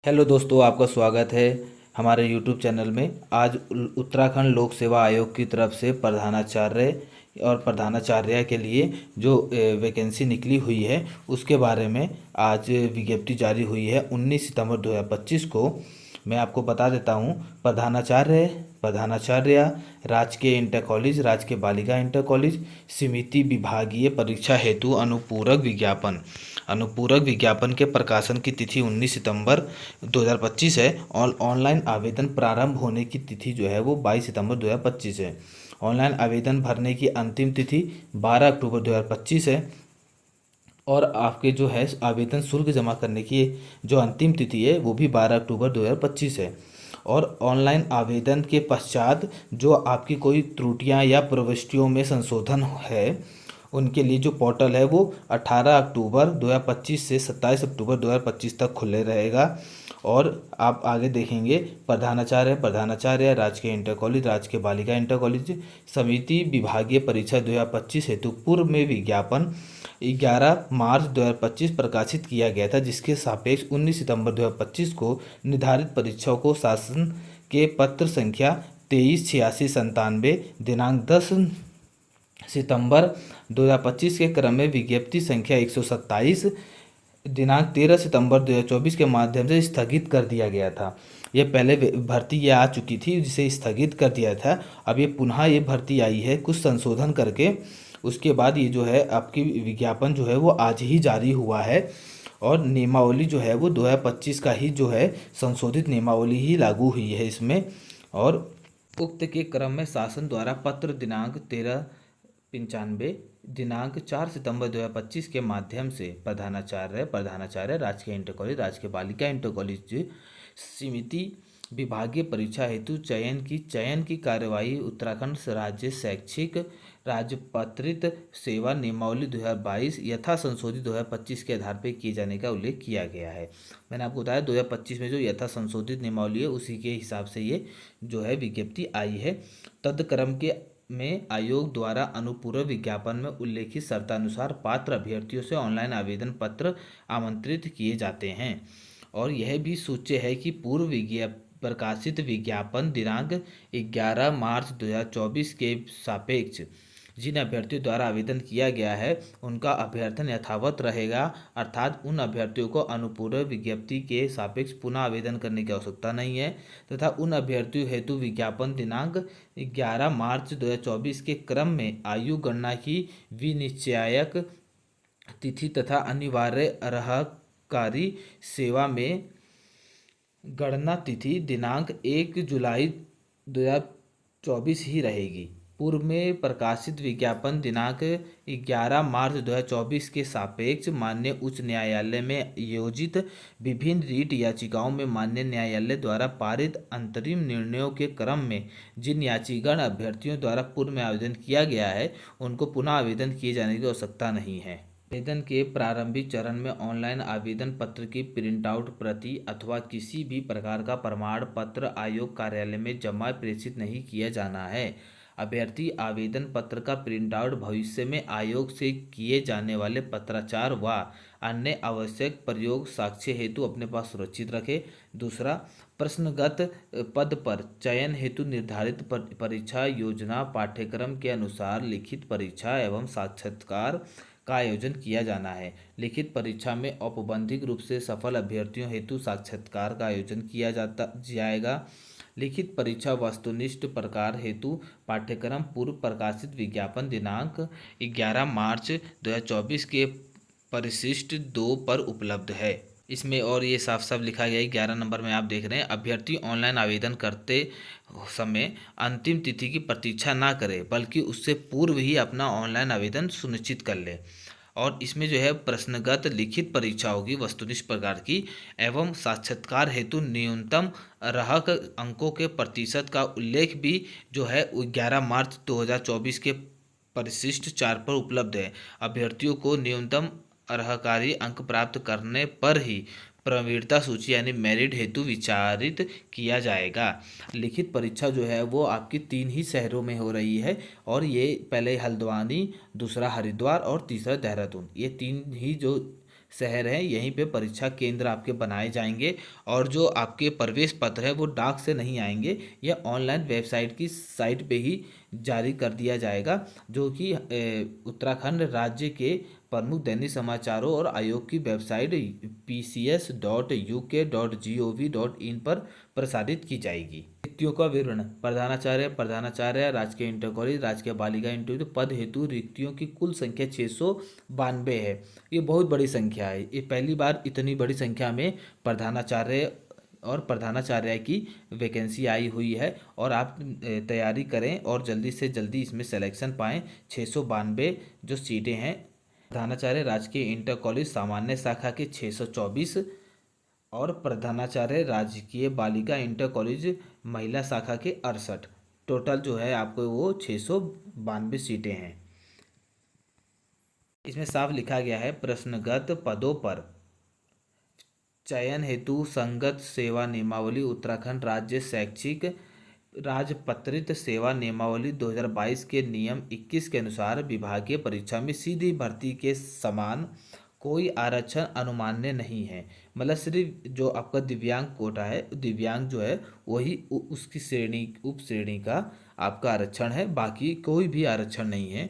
Hello दोस्तों, आपका स्वागत है हमारे यूट्यूब चैनल में। आज उत्तराखंड लोक सेवा आयोग की तरफ से प्रधानाचार्य और प्रधानाचार्य के लिए जो वैकेंसी निकली हुई है उसके बारे में आज विज्ञप्ति जारी हुई है 19 सितंबर 2025 को। मैं आपको बता देता हूँ। प्रधानाचार्य राजकीय इंटर कॉलेज, राजकीय बालिका इंटर कॉलेज, समिति विभागीय परीक्षा हेतु अनुपूरक विज्ञापन के प्रकाशन की तिथि 19 सितंबर 2025 है और ऑनलाइन आवेदन प्रारंभ होने की तिथि जो है वो 22 सितंबर 2025 है। ऑनलाइन आवेदन भरने की अंतिम तिथि 12 अक्टूबर 2025 है और आपके जो है आवेदन शुल्क जमा करने की जो अंतिम तिथि है वो भी 12 अक्टूबर 2025 है। और ऑनलाइन आवेदन के पश्चात जो आपकी कोई त्रुटियां या प्रविष्टियों में संशोधन है उनके लिए जो पोर्टल है वो 18 अक्टूबर 2025 से 27 अक्टूबर 2025 तक खुले रहेगा। और आप आगे देखेंगे प्रधानाचार्य राजकीय इंटर कॉलेज, राजकीय बालिका इंटर कॉलेज, समिति विभागीय परीक्षा 2025 हेतु पूर्व में विज्ञापन 11 मार्च 2025 प्रकाशित किया गया था, जिसके सापेक्ष 19 सितंबर 2025 को निर्धारित परीक्षाओं को शासन के पत्र संख्या 238697 दिनांक 10 सितंबर 2025 के क्रम में विज्ञप्ति संख्या 127 दिनांक 13 सितंबर 2024 के माध्यम से स्थगित कर दिया गया था। यह पहले भर्ती ये आ चुकी थी जिसे स्थगित कर दिया था। अब ये पुनः ये भर्ती आई है कुछ संशोधन करके। उसके बाद ये जो है आपकी विज्ञापन जो है वो आज ही जारी हुआ है और नियमावली जो है वो 2025 का ही जो है संशोधित नियमावली ही लागू हुई है इसमें। और उक्त के क्रम में शासन द्वारा पत्र दिनांक 13/95 दिनांक 4 सितंबर 2025 के माध्यम से प्रधानाचार्य राजकीय इंटर कॉलेज, राजकीय बालिका इंटर कॉलेज, समिति विभागीय परीक्षा हेतु चयन की कार्यवाही उत्तराखंड राज्य शैक्षिक राजपत्रित सेवा नियमावली 2022 यथा संशोधित 2025 के आधार पर किए जाने का उल्लेख किया गया है। मैंने आपको बताया 2025 में जो यथा संशोधित नियमावली है उसी के हिसाब से ये जो है विज्ञप्ति आई है। तदक्रम के में आयोग द्वारा अनुपूरक विज्ञापन में उल्लेखित शर्तानुसार पात्र अभ्यर्थियों से ऑनलाइन आवेदन पत्र आमंत्रित किए जाते हैं। और यह भी सूच्य है कि प्रकाशित विज्ञापन दिनांक 11 मार्च 2024 के सापेक्ष जिन अभ्यर्थियों द्वारा आवेदन किया गया है उनका अभ्यर्थन यथावत रहेगा, अर्थात उन अभ्यर्थियों को अनुपूरक विज्ञप्ति के सापेक्ष पुनः आवेदन करने की आवश्यकता नहीं है तथा उन अभ्यर्थियों हेतु विज्ञापन दिनांक 11 मार्च 2024 के क्रम में आयु गणना की विनिश्चायक तिथि तथा अनिवार्य अर्हकारी सेवा में गणना तिथि दिनांक 1 जुलाई 2024 ही रहेगी। पूर्व में प्रकाशित विज्ञापन दिनांक 11 मार्च 2024 के सापेक्ष माननीय उच्च न्यायालय में योजित विभिन्न रीट याचिकाओं में माननीय न्यायालय द्वारा पारित अंतरिम निर्णयों के क्रम में जिन याचिकागण अभ्यर्थियों द्वारा पूर्व में आवेदन किया गया है उनको पुनः आवेदन किए जाने की आवश्यकता नहीं है। आवेदन के प्रारंभिक चरण में ऑनलाइन आवेदन पत्र की प्रिंट आउट प्रति अथवा किसी भी प्रकार का प्रमाण पत्र आयोग कार्यालय में जमा प्रेषित नहीं किया जाना है। अभ्यर्थी आवेदन पत्र का प्रिंट आउट भविष्य में आयोग से किए जाने वाले पत्राचार व अन्य आवश्यक प्रयोग साक्ष्य हेतु अपने पास सुरक्षित रखे। दूसरा, प्रश्नगत पद पर चयन हेतु निर्धारित परीक्षा योजना पाठ्यक्रम के अनुसार लिखित परीक्षा एवं साक्षात्कार का आयोजन किया जाना है। लिखित परीक्षा में औपबंधिक रूप से सफल अभ्यर्थियों हेतु साक्षात्कार का आयोजन किया जाएगा। लिखित परीक्षा वस्तुनिष्ठ प्रकार हेतु पाठ्यक्रम पूर्व प्रकाशित विज्ञापन दिनांक 11 मार्च 2024 के परिशिष्ट 2 पर उपलब्ध है। इसमें और ये साफ साफ लिखा गया है 11 नंबर में आप देख रहे हैं, अभ्यर्थी ऑनलाइन आवेदन करते समय अंतिम तिथि की प्रतीक्षा ना करे बल्कि उससे पूर्व ही अपना ऑनलाइन आवेदन सुनिश्चित कर ले। और इसमें जो है प्रश्नगत लिखित परीक्षा होगी वस्तुनिष्ठ प्रकार की एवं साक्षात्कार हेतु न्यूनतम अर्हक अंकों के प्रतिशत का उल्लेख भी जो है 11 मार्च 2024 के परिशिष्ट 4 पर उपलब्ध है। अभ्यर्थियों को न्यूनतम अर्हकारी अंक प्राप्त करने पर ही प्रवीणता सूची यानी मेरिट हेतु विचारित किया जाएगा। लिखित परीक्षा जो है वो आपकी 3 ही शहरों में हो रही है और ये पहले हल्द्वानी, दूसरा हरिद्वार और तीसरा देहरादून, ये 3 ही जो शहर हैं यहीं पे परीक्षा केंद्र आपके बनाए जाएंगे। और जो आपके प्रवेश पत्र है वो डाक से नहीं आएंगे, यह ऑनलाइन वेबसाइट की साइट पे ही जारी कर दिया जाएगा, जो कि उत्तराखंड राज्य के प्रमुख दैनिक समाचारों और आयोग की वेबसाइट pcs.uk.gov.in पर प्रसारित की जाएगी। रिक्तियों का विवरण। प्रधानाचार्य, प्रधानाचार्य राजकीय इंटर कॉलेज, राजकीय बालिका इंटर पद हेतु रिक्तियों की कुल संख्या 692 है। ये बहुत बड़ी संख्या है, ये पहली बार इतनी बड़ी संख्या में प्रधानाचार्य और प्रधानाचार्य की वैकेंसी आई हुई है। और आप तैयारी करें और जल्दी से जल्दी इसमें सिलेक्शन पाएँ। 692 जो सीटें हैं। प्रधानाचार्य राजकीय इंटर कॉलेज सामान्य शाखा के 624 और प्रधानाचार्य राजकीय बालिका इंटर कॉलेज महिला शाखा के 68। टोटल जो है आपको वो 692 सीटें हैं। इसमें साफ लिखा गया है प्रश्नगत पदों पर चयन हेतु संगत सेवा नियमावली उत्तराखंड राज्य शैक्षिक राजपत्रित सेवा नियमावली 2022 के नियम 21 के अनुसार विभागीय परीक्षा में सीधी भर्ती के समान कोई आरक्षण अनुमान्य नहीं है। मतलब सिर्फ जो आपका दिव्यांग कोटा है, दिव्यांग जो है वही उसकी श्रेणी उप श्रेणी का आपका आरक्षण है, बाकी कोई भी आरक्षण नहीं है।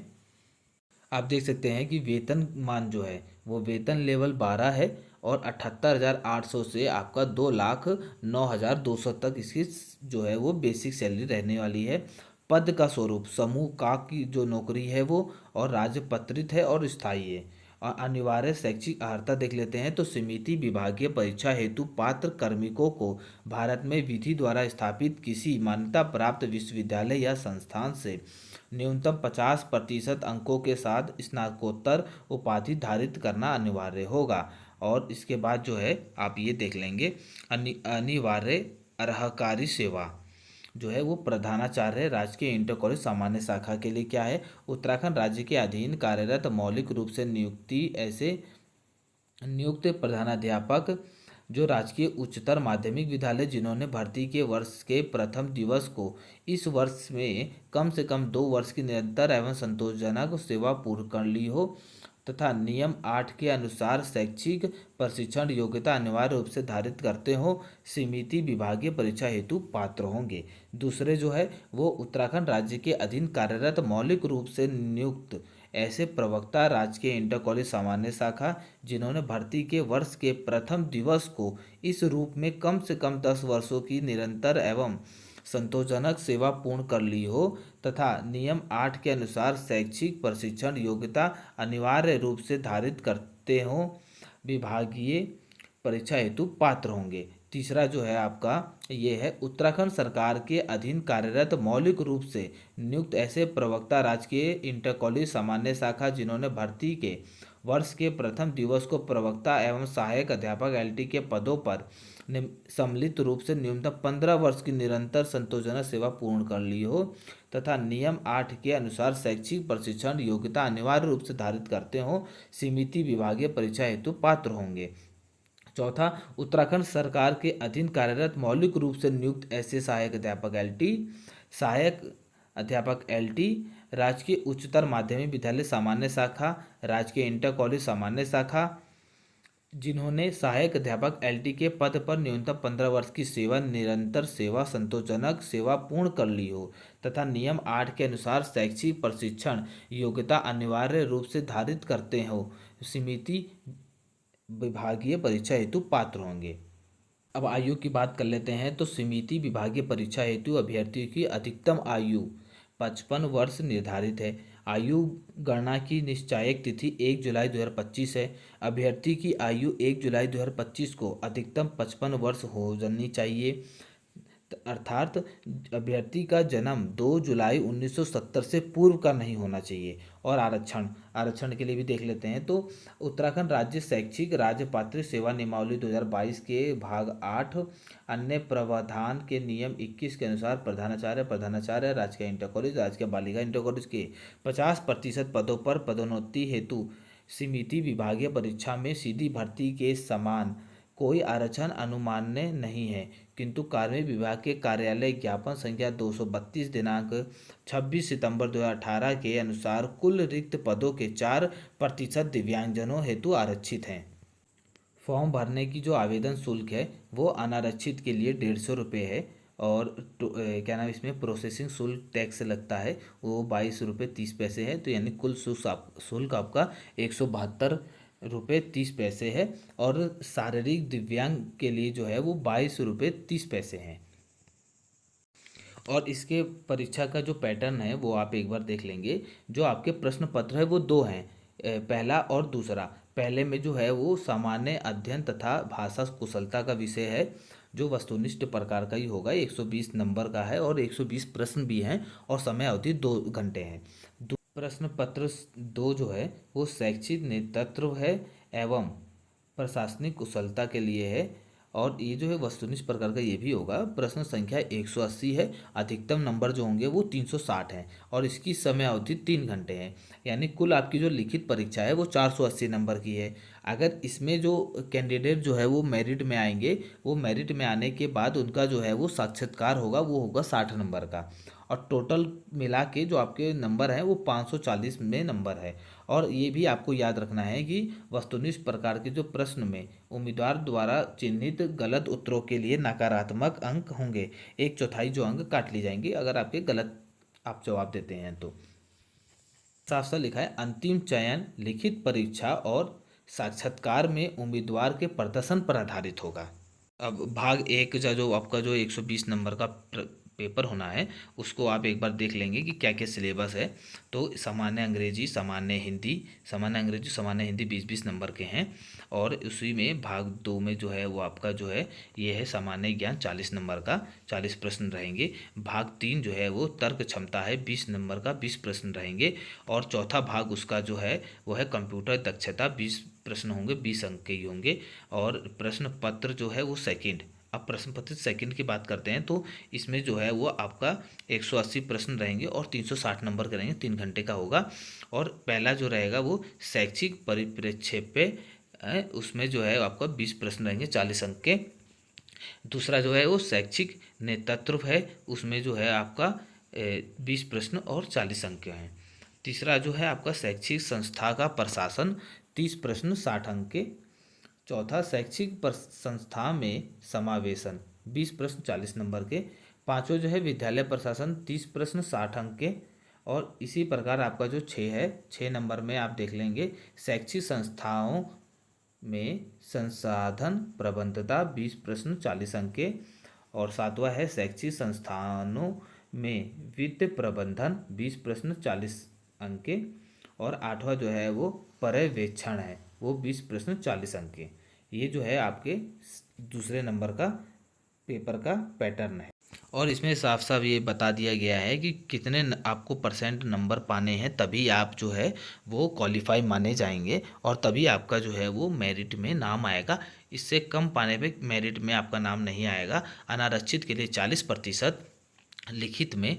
आप देख सकते हैं कि वेतन मान जो है वो वेतन लेवल 12 है और 78,800 से आपका 2,09,200 तक इसकी जो है वो बेसिक सैलरी रहने वाली है। पद का स्वरूप समूह का की जो नौकरी है वो और राजपत्रित है और स्थायी है। और अनिवार्य शैक्षिक अर्हता देख लेते हैं तो समिति विभागीय परीक्षा हेतु पात्र कार्मिकों को भारत में विधि द्वारा स्थापित किसी मान्यता प्राप्त विश्वविद्यालय या संस्थान से न्यूनतम 50% अंकों के साथ स्नातकोत्तर उपाधि धारित करना अनिवार्य होगा। और इसके बाद जो है आप ये देख लेंगे अनिवार्य अर्हकारी सेवा जो है वो प्रधानाचार्य राजकीय इंटर कॉलेज सामान्य शाखा के लिए क्या है, उत्तराखंड राज्य के अधीन कार्यरत मौलिक रूप से नियुक्त प्रधानाध्यापक जो राजकीय उच्चतर माध्यमिक विद्यालय जिन्होंने भर्ती के वर्ष के प्रथम दिवस को इस वर्ष में कम से कम 2 वर्ष की निरंतर एवं संतोषजनक सेवा पूर्ण कर ली हो तथा नियम 8 के अनुसार शैक्षिक प्रशिक्षण योग्यता अनिवार्य रूप से धारित करते हो, समिति विभागीय परीक्षा हेतु पात्र होंगे। दूसरे जो है वो उत्तराखंड राज्य के अधीन कार्यरत मौलिक रूप से नियुक्त ऐसे प्रवक्ता राजकीय इंटर कॉलेज सामान्य शाखा जिन्होंने भर्ती के वर्ष के प्रथम दिवस को इस रूप में कम से कम 10 वर्षों की निरंतर एवं संतोषजनक सेवा पूर्ण कर ली हो तथा नियम 8 के अनुसार शैक्षिक प्रशिक्षण योग्यता अनिवार्य रूप से धारित करते हो, विभागीय परीक्षा हेतु पात्र होंगे। तीसरा जो है आपका ये है उत्तराखंड सरकार के अधीन कार्यरत मौलिक रूप से नियुक्त ऐसे प्रवक्ता राजकीय इंटर कॉलेज सामान्य शाखा जिन्होंने भर्ती के वर्ष के प्रथम दिवस को प्रवक्ता एवं सहायक अध्यापक एलटी के पदों पर सम्मिलित रूप से न्यूनतम 15 वर्ष की निरंतर संतोषजनक सेवा पूर्ण कर ली हो तथा नियम 8 के अनुसार शैक्षिक प्रशिक्षण योग्यता अनिवार्य रूप से धारित करते हो, समिति विभागीय परीक्षा हेतु पात्र होंगे। चौथा, उत्तराखंड सरकार के अधीन कार्यरत मौलिक रूप से नियुक्त ऐसे सहायक अध्यापक एलटी राजकीय उच्चतर माध्यमिक विद्यालय सामान्य शाखा राजकीय इंटर कॉलेज सामान्य शाखा जिन्होंने सहायक अध्यापक एलटी के पद पर न्यूनतम 15 वर्ष की सेवा निरंतर सेवा संतोषजनक सेवा पूर्ण कर ली हो तथा नियम 8 के अनुसार शैक्षिक प्रशिक्षण योग्यता अनिवार्य रूप से धारित करते हो, समिति विभागीय परीक्षा हेतु पात्र होंगे। अब आयु की बात कर लेते हैं तो समिति विभागीय परीक्षा हेतु अभ्यर्थियों की अधिकतम आयु 55 वर्ष निर्धारित है। आयु गणना की निश्चायक तिथि 1 जुलाई 2025 है। अभ्यर्थी की आयु 1 जुलाई 2025 को अधिकतम 55 वर्ष हो जानी चाहिए, अर्थात अभ्यर्थी का जन्म 2 जुलाई 1970 से पूर्व का नहीं होना चाहिए। और आरक्षण के लिए भी देख लेते हैं तो उत्तराखंड राज्य शैक्षिक राजपात्रित सेवा नियमावली 2022 के भाग 8 अन्य प्रावधान के नियम 21 के अनुसार प्रधानाचार्य राजकीय इंटर कॉलेज राजकीय बालिका इंटर कॉलेज के 50% पदों पर पदोन्नति हेतु समिति विभागीय परीक्षा में सीधी भर्ती के समान कोई आरक्षण अनुमान्य नहीं है, किंतु कार्मिक विभाग के कार्यालय ज्ञापन संख्या 232 दिनांक 26 सितंबर 2018 के अनुसार कुल रिक्त पदों के 4% दिव्यांगजनों हेतु आरक्षित हैं। फॉर्म भरने की जो आवेदन शुल्क है वो अनारक्षित के लिए 150 रुपये है। और क्या नाम इसमें प्रोसेसिंग शुल्क टैक्स लगता है, वो 22 रुपये 30 पैसे है। तो यानी कुल शुल्क आपका 172 रुपये 30 पैसे है। और शारीरिक दिव्यांग के लिए जो है वो 22 रुपये 30 पैसे हैं। और इसके परीक्षा का जो पैटर्न है वो आप एक बार देख लेंगे। जो आपके प्रश्न पत्र है वो दो हैं, पहला और दूसरा। पहले में जो है वो सामान्य अध्ययन तथा भाषा कुशलता का विषय है, जो वस्तुनिष्ठ प्रकार का ही होगा, 120 नंबर का है और 120 प्रश्न भी हैं और समय अवधि 2 घंटे हैं। प्रश्न पत्र 2 जो है वो शैक्षिक नेतृत्व है एवं प्रशासनिक कुशलता के लिए है। और ये जो है वस्तुनिष्ठ प्रकार का ये भी होगा। प्रश्न संख्या 180 है, अधिकतम नंबर जो होंगे वो 360 हैं और इसकी समय अवधि 3 घंटे है। यानी कुल आपकी जो लिखित परीक्षा है वो 480 नंबर की है। अगर इसमें जो कैंडिडेट जो है वो मेरिट में आएंगे, वो मेरिट में आने के बाद उनका जो है वो साक्षात्कार होगा, वो होगा 60 नंबर का। और टोटल मिला के जो आपके नंबर हैं वो 540 में नंबर है। और ये भी आपको याद रखना है कि वस्तुनिष्ठ प्रकार के जो प्रश्न में उम्मीदवार द्वारा चिन्हित गलत उत्तरों के लिए नकारात्मक अंक होंगे, 1/4 जो अंक काट ली जाएंगे अगर आपके गलत आप जवाब देते हैं। तो साफ साफ लिखा है, अंतिम चयन लिखित परीक्षा और साक्षात्कार में उम्मीदवार के प्रदर्शन पर आधारित होगा। अब भाग 1 का जो आपका जो 120 नंबर का पेपर होना है उसको आप एक बार देख लेंगे कि क्या क्या सिलेबस है। तो सामान्य अंग्रेजी, सामान्य अंग्रेजी सामान्य हिंदी 20-20 नंबर के हैं। और उसी में भाग 2 में जो है वो आपका जो है ये है सामान्य ज्ञान 40 नंबर का, 40 प्रश्न रहेंगे। भाग 3 जो है वो तर्क क्षमता है, 20 नंबर का 20 प्रश्न रहेंगे। और चौथा भाग उसका जो है वो है कंप्यूटर दक्षता, 20 प्रश्न होंगे, 20 अंक के ही होंगे। और प्रश्न पत्र जो है वो सेकंड। अब प्रश्न पत्र सेकंड की बात करते हैं तो इसमें जो है वो आपका 180 प्रश्न रहेंगे और 360 नंबर के रहेंगे, 3 घंटे का होगा। और पहला जो रहेगा वो शैक्षिक परिप्रेक्ष्य पे उसमें जो है आपका 20 प्रश्न रहेंगे 40 अंक के। दूसरा जो है वो शैक्षिक नेतृत्व है, उसमें जो है आपका 20 प्रश्न और 40 अंक के हैं। तीसरा जो है आपका शैक्षिक संस्था का प्रशासन, 30 प्रश्न 60 अंक के। चौथा शैक्षिक संस्था में समावेशन, 20 प्रश्न 40 नंबर के। पांचवा जो है विद्यालय प्रशासन, 30 प्रश्न 60 अंक के। और इसी प्रकार आपका जो 6 है, 6 नंबर में आप देख लेंगे शैक्षिक संस्थाओं में संसाधन प्रबंधता, 20 प्रश्न 40 अंक के। और सातवां है शैक्षिक संस्थानों में वित्त प्रबंधन, 20 प्रश्न 40 अंक के। और आठवां जो है वो पर्यवेक्षण है, वो 20 प्रश्न 40 अंक के। ये जो है आपके दूसरे नंबर का पेपर का पैटर्न है। और इसमें साफ साफ ये बता दिया गया है कि कितने आपको परसेंट नंबर पाने हैं, तभी आप जो है वो क्वालिफाई माने जाएंगे और तभी आपका जो है वो मेरिट में नाम आएगा। इससे कम पाने पे मेरिट में आपका नाम नहीं आएगा। अनारक्षित के लिए 40%, लिखित में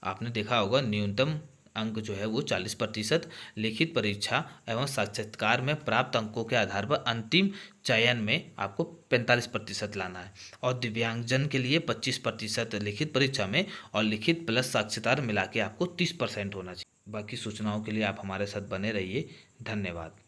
आपने देखा होगा न्यूनतम अंक जो है वो 40%, लिखित परीक्षा एवं साक्षात्कार में प्राप्त अंकों के आधार पर अंतिम चयन में आपको 45% लाना है। और दिव्यांगजन के लिए 25% लिखित परीक्षा में और लिखित प्लस साक्षात्कार मिला के आपको 30% होना चाहिए। बाकी सूचनाओं के लिए आप हमारे साथ बने रहिए। धन्यवाद।